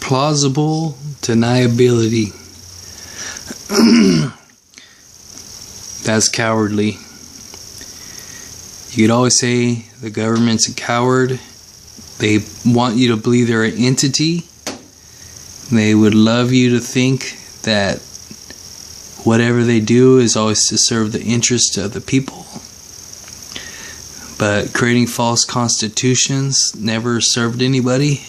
Plausible deniability. That's cowardly. You could always say the government's a coward. They want you to believe they're an entity. They would love you to think that whatever they do is always to serve the interest of the people. But creating false constitutions never served anybody.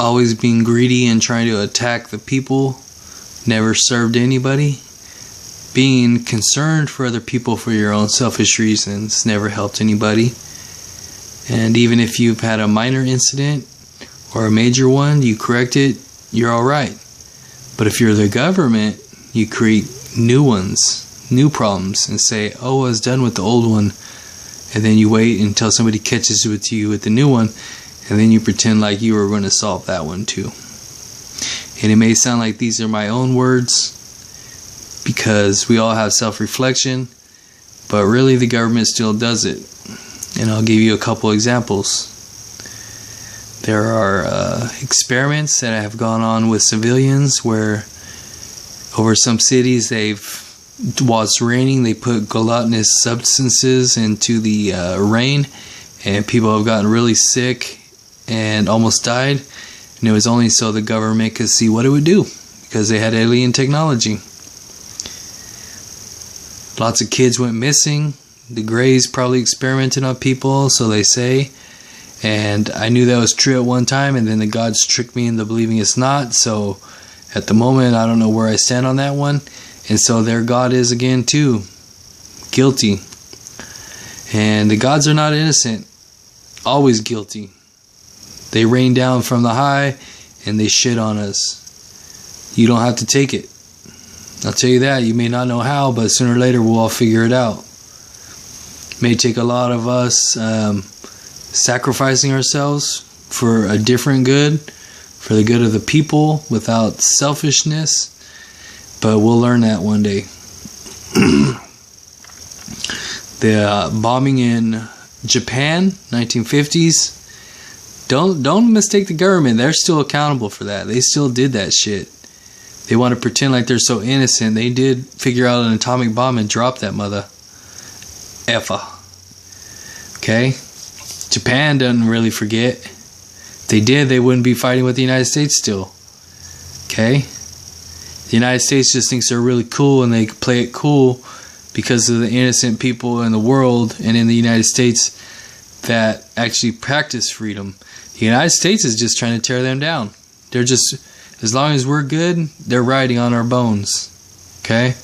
Always being greedy and trying to attack the people never served anybody. Being concerned for other people for your own selfish reasons never helped anybody. And even if you've had a minor incident or a major one, you correct it, you're alright. But if you're the government, you create new ones, new problems, and say, oh, I was done with the old one. And then you wait until somebody catches with you with the new one, and then you pretend like you were going to solve that one too. And it may sound like these are my own words, because we all have self-reflection, but really the government still does it. And I'll give you a couple examples. There are experiments that have gone on with civilians where over some cities while it's raining, they put glutinous substances into the rain, and people have gotten really sick and almost died. And it was only so the government could see what it would do, because they had alien technology. Lots of kids went missing. The Greys probably experimented on people, so they say. And I knew that was true at one time, and then the gods tricked me into believing it's not. So at the moment, I don't know where I stand on that one. And so their God is again too guilty. And the gods are not innocent, always guilty. They rain down from the high and they shit on us. You don't have to take it. I'll tell you that. You may not know how, but sooner or later we'll all figure it out. It may take a lot of us sacrificing ourselves for a different good, for the good of the people without selfishness, but we'll learn that one day. The bombing in Japan, 1950s, don't mistake the government. They're still accountable for that. They still did that shit. They want to pretend like they're so innocent. They did figure out an atomic bomb and drop that mother effer. Okay? Japan doesn't really forget. If they did, they wouldn't be fighting with the United States still. Okay? The United States just thinks they're really cool, and they play it cool because of the innocent people in the world and in the United States that actually practice freedom. The United States is just trying to tear them down. They're just, as long as we're good, they're riding on our bones. Okay?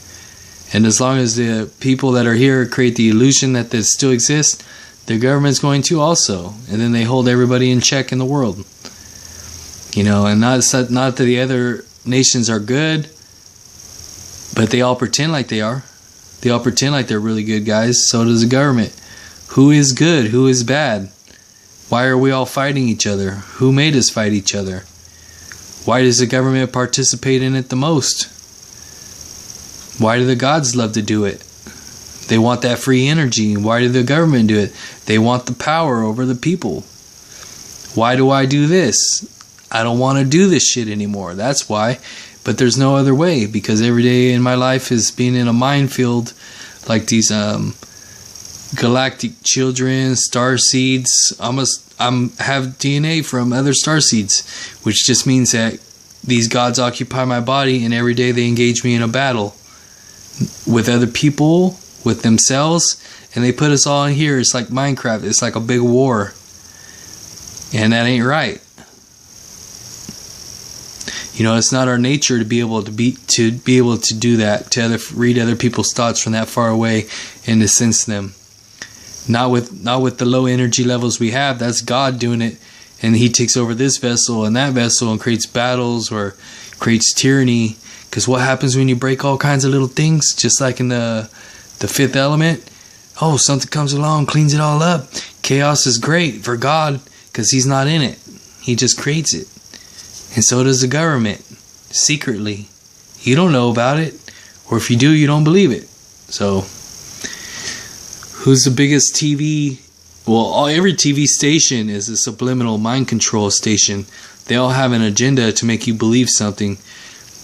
And as long as the people that are here create the illusion that this still exists, the government's going to also. And then they hold everybody in check in the world. You know, and not that the other nations are good, but they all pretend like they are. They all pretend like they're really good guys. So does the government. Who is good? Who is bad? Why are we all fighting each other? Who made us fight each other? Why does the government participate in it the most? Why do the gods love to do it? They want that free energy. Why do the government do it? They want the power over the people. Why do I do this? I don't want to do this shit anymore. That's why. But there's no other way, because every day in my life is being in a minefield like these galactic children, star seeds. I have DNA from other star seeds, which just means that these gods occupy my body, and every day they engage me in a battle with other people, with themselves, and they put us all in here. It's like Minecraft. It's like a big war, and that ain't right. You know, it's not our nature to be able to do that, to read other people's thoughts from that far away and to sense them. Not with the low energy levels we have. That's God doing it, and He takes over this vessel and that vessel and creates battles or creates tyranny. Because what happens when you break all kinds of little things, just like in the fifth element? Oh, something comes along, cleans it all up. Chaos is great for God because He's not in it. He just creates it. And so does the government, secretly. You don't know about it, or if you do, you don't believe it. So, who's the biggest TV? Well, every TV station is a subliminal mind control station They all have an agenda to make you believe something.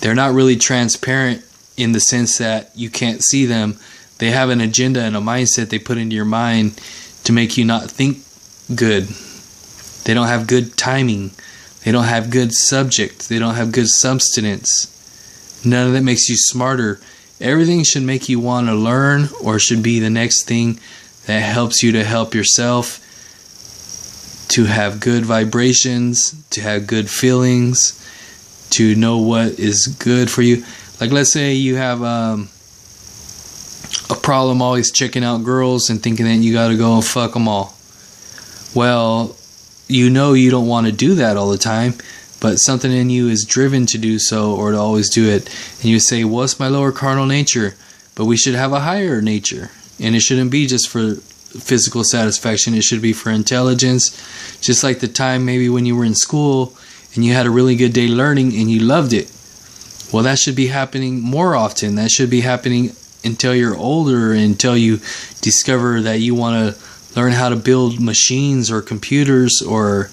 They're not really transparent in the sense that you can't see them. They have an agenda and a mindset they put into your mind to make you not think good. They don't have good timing. They don't have good subject. They don't have good substance. None of that makes you smarter. Everything should make you want to learn, or should be the next thing that helps you to help yourself, to have good vibrations, to have good feelings, to know what is good for you. Like, let's say you have a problem always checking out girls and thinking that you got to go and fuck them all. Well, you know you don't want to do that all the time, but something in you is driven to do so, or to always do it. And you say, well, it's my lower carnal nature, but we should have a higher nature. And it shouldn't be just for physical satisfaction. It should be for intelligence. Just like the time maybe when you were in school and you had a really good day learning and you loved it. Well, that should be happening more often. That should be happening until you're older, until you discover that you want to learn how to build machines or computers, or,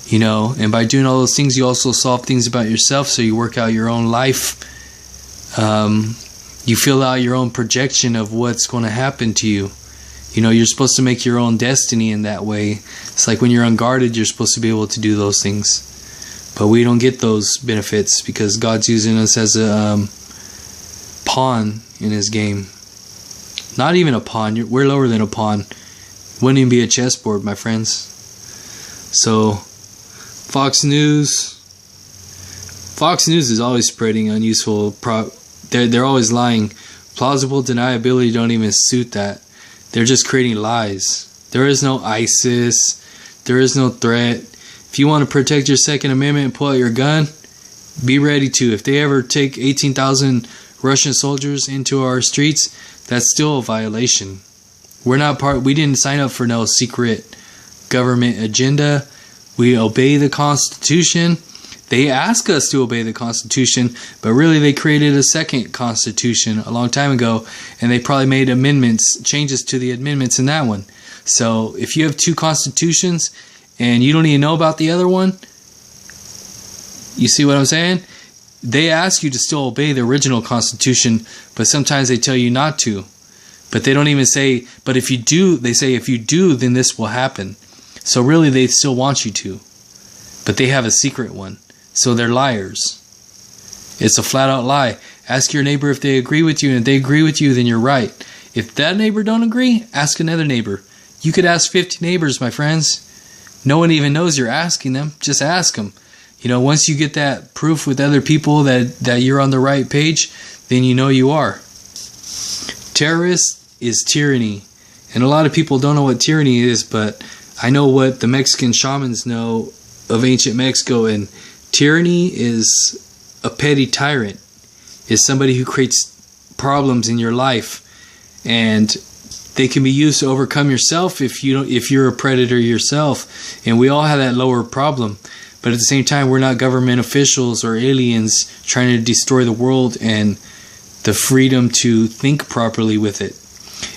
you know, and by doing all those things, you also solve things about yourself. So you work out your own life. You fill out your own projection of what's going to happen to you. You know, you're supposed to make your own destiny in that way. It's like when you're unguarded, you're supposed to be able to do those things. But we don't get those benefits because God's using us as a pawn in His game. Not even a pawn. We're lower than a pawn. Wouldn't even be a chessboard, my friends. So, Fox News is always spreading unuseful. They're always lying. Plausible deniability don't even suit that. They're just creating lies. There is no ISIS. There is no threat. If you want to protect your Second Amendment and pull out your gun, be ready to. If they ever take 18,000 Russian soldiers into our streets, that's still a violation. We didn't sign up for no secret government agenda. We obey the Constitution. They ask us to obey the Constitution, but really they created a second Constitution a long time ago, and they probably made changes to the amendments in that one. So if you have two constitutions and you don't even know about the other one, you see what I'm saying? They ask you to still obey the original Constitution, but sometimes they tell you not to. But they don't even say, but if you do, they say if you do, then this will happen. So really they still want you to. But they have a secret one. So they're liars. It's a flat out lie. Ask your neighbor if they agree with you, and if they agree with you, then you're right. If that neighbor don't agree, ask another neighbor. You could ask 50 neighbors, my friends. No one even knows you're asking them. Just ask them. You know, once you get that proof with other people that you're on the right page, then you know you are. Terrorist is tyranny. And a lot of people don't know what tyranny is, but I know what the Mexican shamans know of ancient Mexico, and tyranny is a petty tyrant. Is somebody who creates problems in your life, and they can be used to overcome yourself if you're a predator yourself. And we all have that lower problem. But at the same time, we're not government officials or aliens trying to destroy the world and the freedom to think properly with it.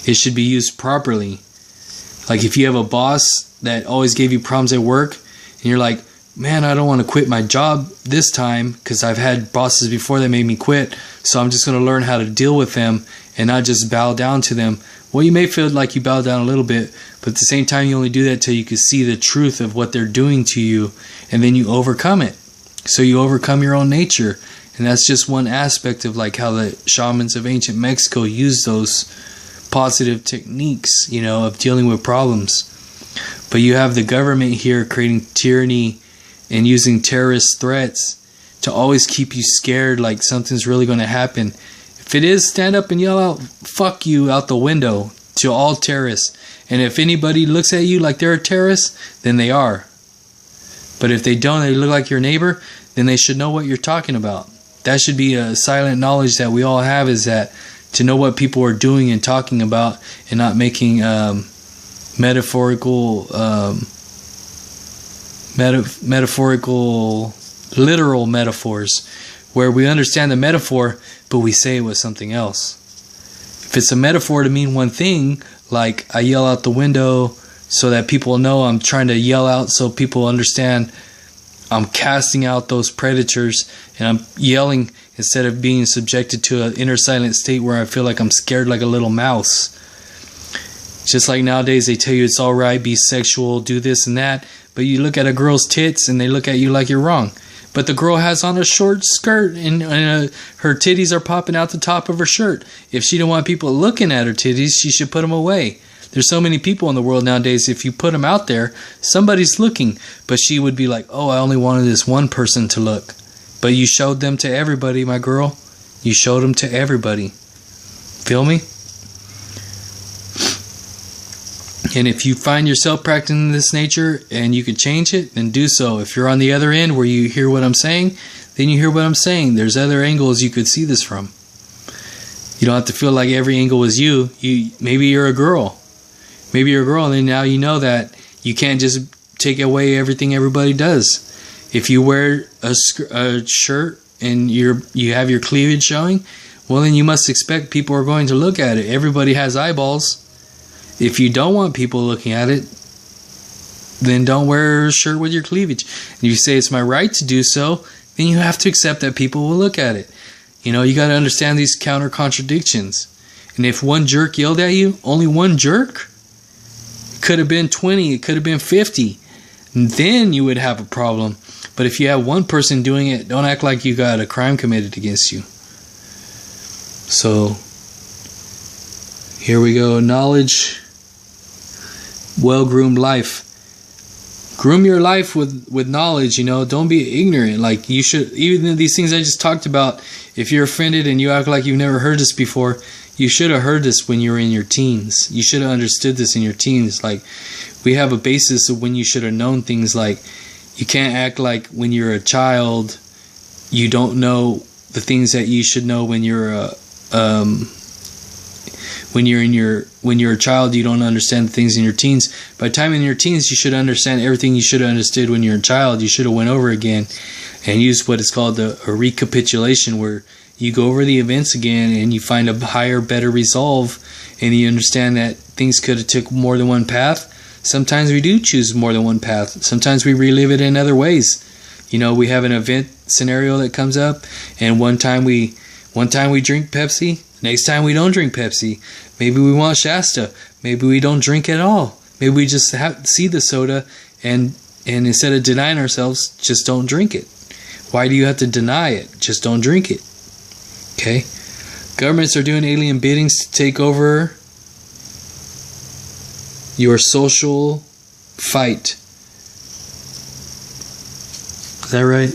It should be used properly. Like if you have a boss that always gave you problems at work, and you're like, man, I don't want to quit my job this time because I've had bosses before that made me quit, so I'm just going to learn how to deal with them and not just bow down to them. Well, you may feel like you bow down a little bit, but at the same time you only do that till you can see the truth of what they're doing to you, and then you overcome it. So you overcome your own nature. And that's just one aspect of like how the shamans of ancient Mexico use those positive techniques, you know, of dealing with problems. But you have the government here creating tyranny and using terrorist threats to always keep you scared like something's really going to happen. If it is, stand up and yell out, fuck you, out the window to all terrorists. And if anybody looks at you like they're a terrorist, then they are. But if they don't, they look like your neighbor, then they should know what you're talking about. That should be a silent knowledge that we all have, is that to know what people are doing and talking about, and not making metaphorical, literal metaphors, where we understand the metaphor, but we say it with something else. If it's a metaphor to mean one thing, like I yell out the window so that people know I'm trying to yell out so people understand I'm casting out those predators, and I'm yelling instead of being subjected to an inner silent state where I feel like I'm scared like a little mouse. Just like nowadays they tell you it's alright, be sexual, do this and that, but you look at a girl's tits and they look at you like you're wrong. But the girl has on a short skirt and her titties are popping out the top of her shirt. If she don't want people looking at her titties, she should put them away. There's so many people in the world nowadays, if you put them out there, somebody's looking. But she would be like, oh, I only wanted this one person to look. But you showed them to everybody, my girl. You showed them to everybody. Feel me? And if you find yourself practicing this nature and you could change it, then do so. If you're on the other end where you hear what I'm saying, then you hear what I'm saying. There's other angles you could see this from. You don't have to feel like every angle is you. Maybe you're a girl. Maybe you're a girl, and then now you know that you can't just take away everything everybody does. If you wear a shirt and you have your cleavage showing, well, then you must expect people are going to look at it. Everybody has eyeballs. If you don't want people looking at it, then don't wear a shirt with your cleavage. And you say it's my right to do so, then you have to accept that people will look at it. You know, you got to understand these counter contradictions. And if one jerk yelled at you, only one jerk, it could have been 20, it could have been 50, and then you would have a problem. But if you have one person doing it, don't act like you got a crime committed against you. So, here we go. Knowledge. Well-groomed life. Groom your life with knowledge, you know. Don't be ignorant. Like, you should, even these things I just talked about, if you're offended and you act like you've never heard this before, you should have heard this when you were in your teens. You should have understood this in your teens. Like, we have a basis of when you should have known things. Like, you can't act like when you're a child you don't know the things that you should know when you're a child. You don't understand the things in your teens. By the time in your teens, you should understand everything you should have understood when you're a child. You should have went over again and used what is called a recapitulation, where you go over the events again and you find a higher, better resolve, and you understand that things could have took more than one path. Sometimes we do choose more than one path. Sometimes we relive it in other ways. You know, we have an event scenario that comes up, and one time we drink Pepsi, next time we don't drink Pepsi. Maybe we want Shasta. Maybe we don't drink at all. Maybe we just see the soda and instead of denying ourselves, just don't drink it. Why do you have to deny it? Just don't drink it. Okay? Governments are doing alien biddings to take over your social fight. Is that right?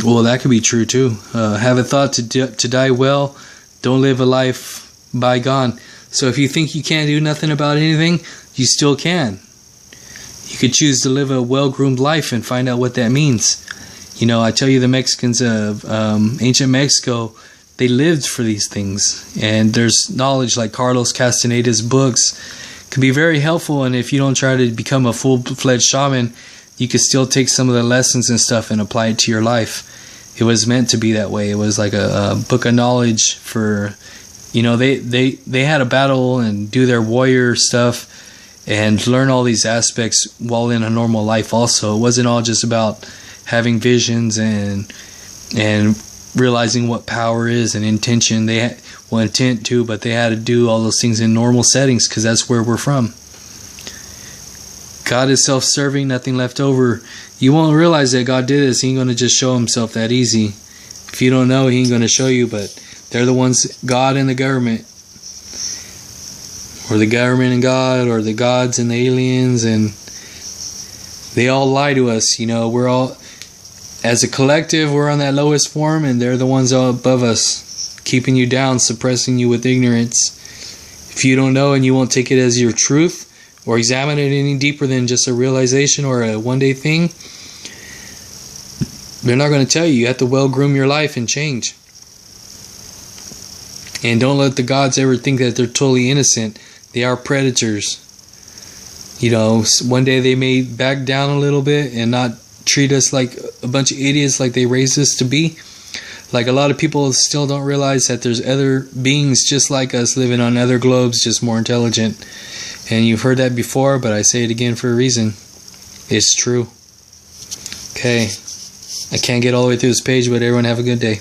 Well, that could be true too. Have a thought to die well. Don't live a life bygone. So if you think you can't do nothing about anything, you still can. You could choose to live a well-groomed life and find out what that means. You know, I tell you, the Mexicans of ancient Mexico, they lived for these things. And there's knowledge like Carlos Castaneda's books can be very helpful. And if you don't try to become a full-fledged shaman, you can still take some of the lessons and stuff and apply it to your life. It was meant to be that way. It was like a book of knowledge for, you know, they had a battle and do their warrior stuff and learn all these aspects while in a normal life also. It wasn't all just about having visions and realizing what power is and intention. They had, well, intent too, but they had to do all those things in normal settings because that's where we're from. God is self-serving, nothing left over. You won't realize that God did this. He ain't going to just show himself that easy. If you don't know, he ain't going to show you, but they're the ones, God and the government, or the government and God, or the gods and the aliens, and they all lie to us. You know, we're all, as a collective, we're on that lowest form, and they're the ones all above us, keeping you down, suppressing you with ignorance. If you don't know and you won't take it as your truth, or examine it any deeper than just a realization or a one-day thing, they're not going to tell you. You have to well-groom your life and change. And don't let the gods ever think that they're totally innocent. They are predators. You know, one day they may back down a little bit and not treat us like a bunch of idiots like they raised us to be. Like, a lot of people still don't realize that there's other beings just like us living on other globes, just more intelligent. And you've heard that before, but I say it again for a reason. It's true. Okay. I can't get all the way through this page, but everyone have a good day.